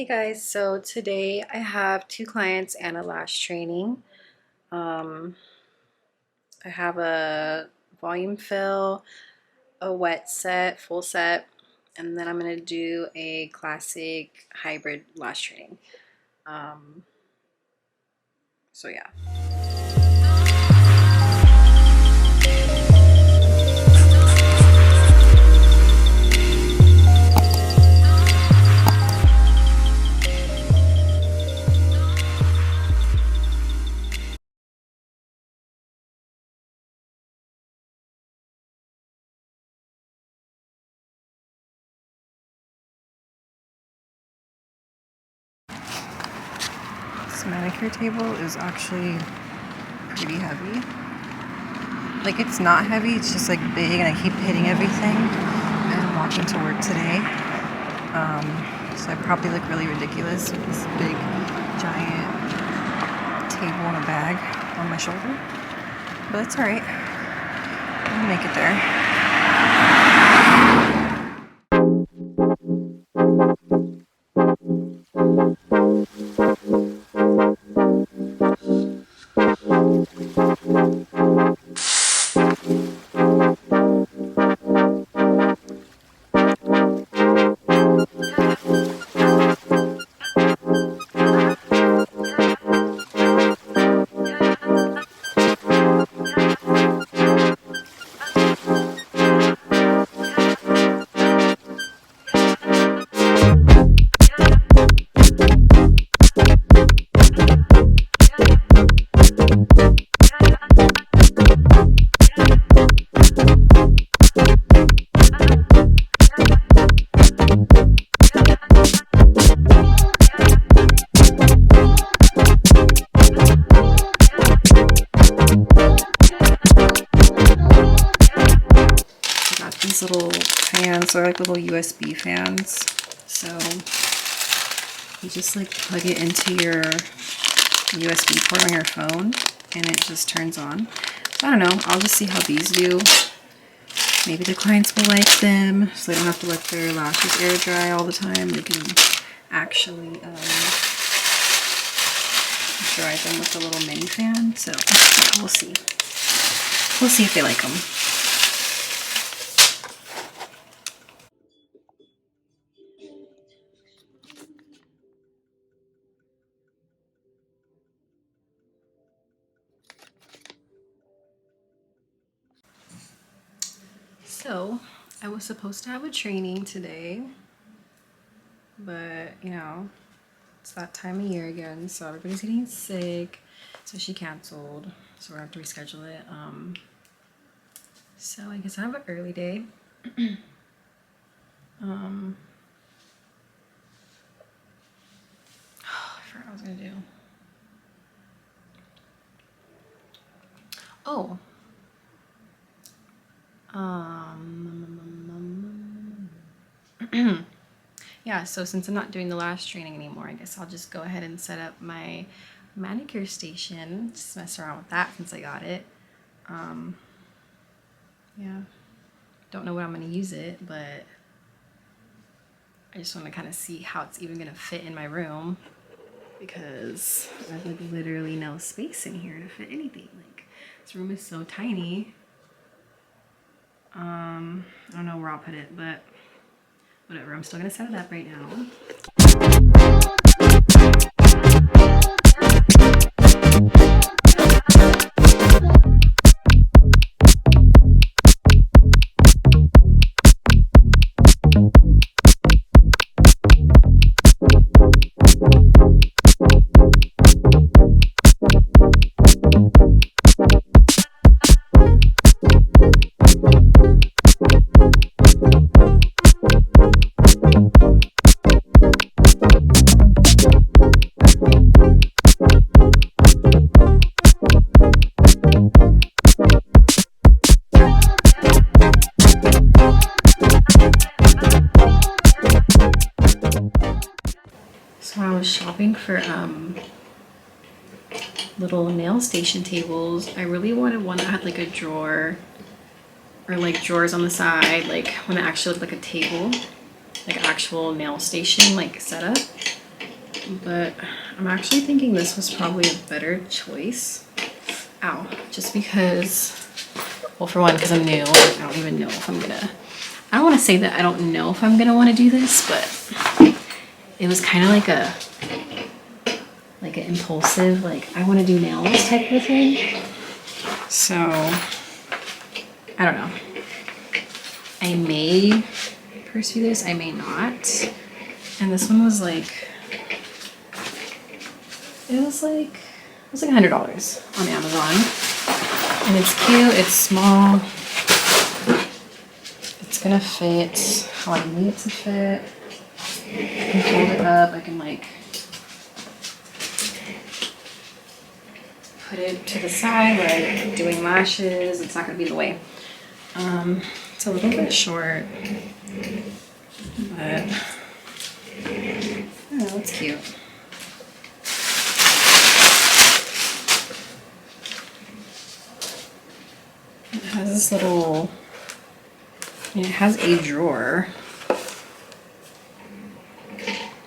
Hey guys, so today I have two clients and a lash training. Um, I have a volume fill, a wet set, full set, and then I'm going to do a classic hybrid lash training. Um, so yeah. This manicure table is actually pretty heavy. Like, it's not heavy, it's just like big, and I keep hitting everything. And I'm walking to work today. So I probably look really ridiculous with this big, giant table and a bag on my shoulder. But it's alright. I'll make it there. These little fans are like little USB fans, so you just like plug it into your USB port on your phone and it just turns on. So I don't know, I'll just see how these do. Maybe the clients will like them, so they don't have to let their lashes air dry all the time. They can actually dry them with a little mini fan. So we'll see. We'll see if they like them. So, I was supposed to have a training today, but you know, it's that time of year again, so everybody's getting sick, so she canceled, so we're gonna have to reschedule it. So I guess I have an early day. I forgot what I was gonna do. Oh. Yeah, so since I'm not doing the lash training anymore, I guess I'll just go ahead and set up my manicure station. Just mess around with that since I got it. Yeah, don't know what I'm gonna use it, but I just want to kind of see how it's even gonna fit in my room, because there's like literally no space in here to fit anything. Like, this room is so tiny. I don't know where I'll put it, but whatever, I'm still gonna set it up right now. So I was shopping for little nail station tables. I really wanted one that had like a drawer, or like drawers on the side, like when it actually looked like a table, like actual nail station like setup. but I'm actually thinking this was probably a better choice. Ow, just because, well, for one, because I'm new, I don't even know if I'm gonna, I don't want to say that I don't know if I'm gonna want to do this, but it was kind of like an impulsive, like I want to do nails type of thing. So I don't know. I may pursue this, I may not. And this one was like, it was like $100 on Amazon. And it's cute, it's small. It's gonna fit how I need it to fit. I can fold it up, I can like put it to the side where I'm doing lashes. It's not gonna be in the way. It's a little bit short, but I don't know, it's cute. It has this little, it has a drawer,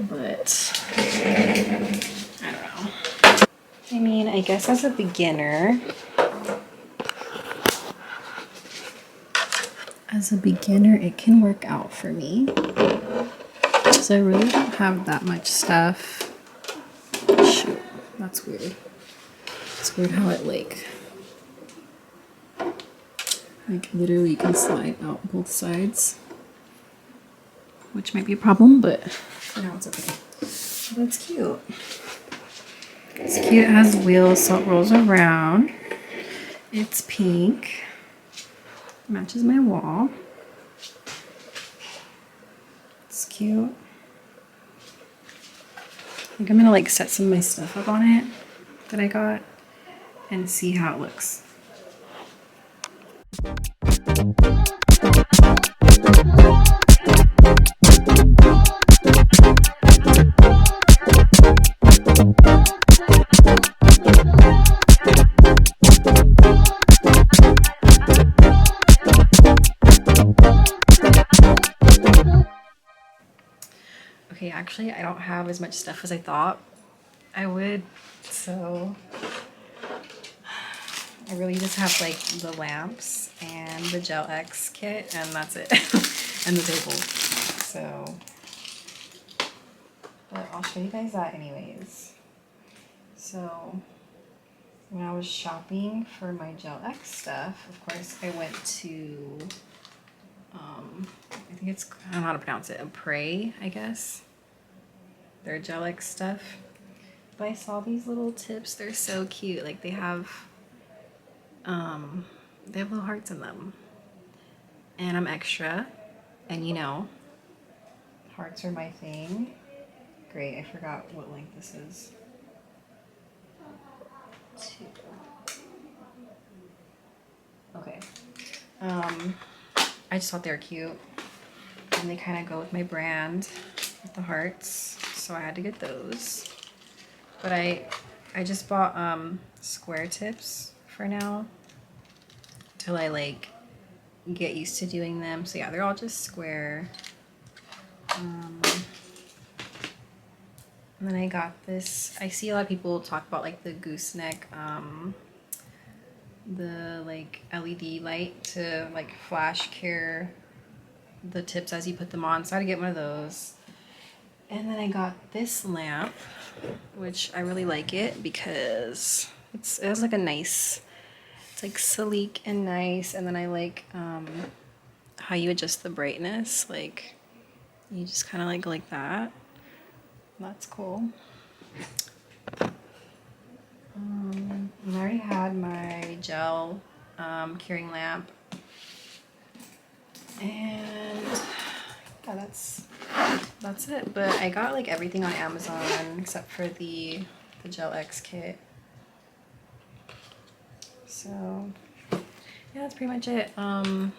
but I don't know. I mean, I guess as a beginner, it can work out for me. So I really don't have that much stuff. Shoot, that's weird. It's weird how it like literally can slide out both sides, which might be a problem, but for now it's okay. But it's cute. It's cute. It has wheels, so it rolls around. It's pink. Matches my wall. It's cute. I think I'm gonna like set some of my stuff up on it that I got and see how it looks. Okay, actually I don't have as much stuff as I thought I would, so I really just have like the lamps and the Gel X kit, and that's it. And the table. So, but I'll show you guys that anyways. So when I was shopping for my Gel X stuff, of course I went to I think it's, I don't know how to pronounce it, Prey, I guess. Their Gel X stuff. But I saw these little tips, they're so cute. Like they have little hearts in them. And I'm extra, and you know, hearts are my thing. Great, I forgot what length this is. 2. Okay. I just thought they were cute. And they kind of go with my brand with the hearts. So I had to get those. But I just bought square tips for now till I like get used to doing them. So yeah, they're all just square. And then I got this. I see a lot of people talk about like the gooseneck, the like LED light to like flash cure the tips as you put them on. So I had to get one of those. And then I got this lamp, which I really like it because it has like a nice, it's like sleek and nice. And then I like how you adjust the brightness. Like you just kind of like go like that. That's cool. I already had my gel curing lamp. And yeah, that's it. But I got like everything on Amazon except for the Gel X kit. So yeah, that's pretty much it. One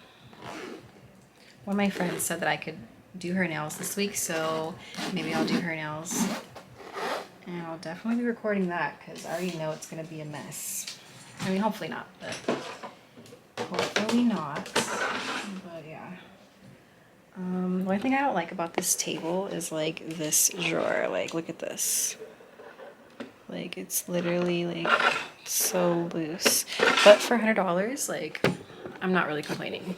of my friends said that I could do her nails this week, so maybe I'll do her nails. And I'll definitely be recording that because I already know it's gonna be a mess. I mean, hopefully not, but hopefully not. But yeah. The only thing I don't like about this table is like this drawer. Like, look at this. Like, it's literally like so loose. But for $100, like, I'm not really complaining.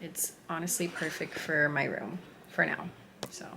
It's honestly perfect for my room for now. So